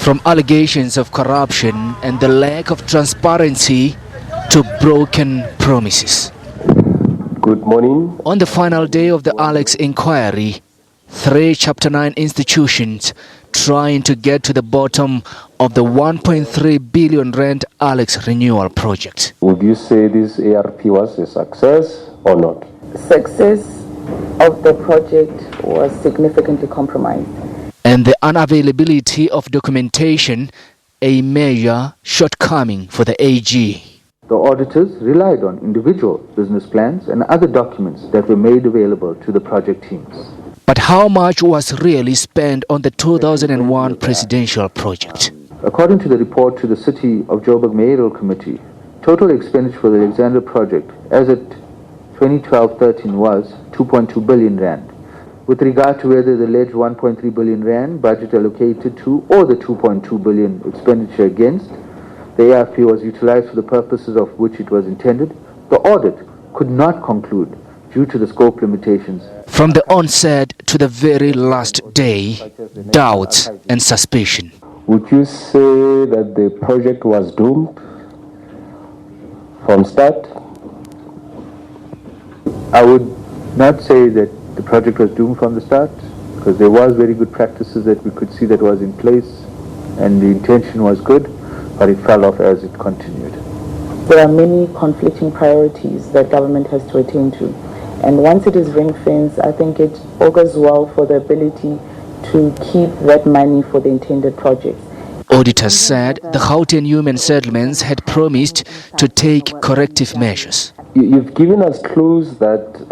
From allegations of corruption and the lack of transparency to broken promises. Good morning. On the final day of the Alex Inquiry, 3 Chapter 9 institutions trying to get to the bottom of the 1.3 billion rand Alex Renewal Project. Would you say this ARP was a success or not? Success of the project was significantly compromised. And the unavailability of documentation, a major shortcoming for the AG. The auditors relied on individual business plans and other documents that were made available to the project teams. But how much was really spent on the 2001 presidential project? According to the report to the City of Joburg Mayoral Committee, total expenditure for the Alexandra project as at 2012-13 was 2.2 billion rand. With regard to whether the alleged 1.3 billion rand budget allocated to or the 2.2 billion expenditure against the ARP was utilized for the purposes of which it was intended, the audit could not conclude due to the scope limitations. From the onset to the very last day, doubts and suspicion. Would you say that the project was doomed from start? I would not say that the project was doomed from the start, because there was very good practices that we could see that was in place and the intention was good, but it fell off as it continued. There are many conflicting priorities that government has to attend to, and once it is ring-fenced, I think it augurs well for the ability to keep that money for the intended projects. Auditors said the Gauteng Human Settlements had promised to take corrective measures. You've given us clues that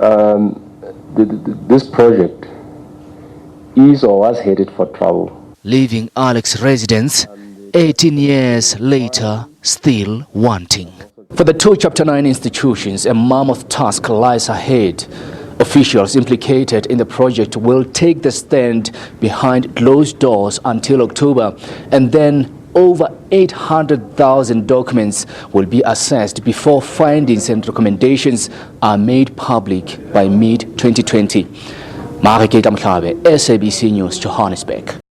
this project is or was headed for trouble. Leaving Alex residents 18 years later still wanting. For the 2 Chapter 9 institutions, a mammoth task lies ahead. Officials implicated in the project will take the stand behind closed doors until October, and then over 800,000 documents will be assessed before findings and recommendations are made public by mid-2020. SABC News, Johannesburg.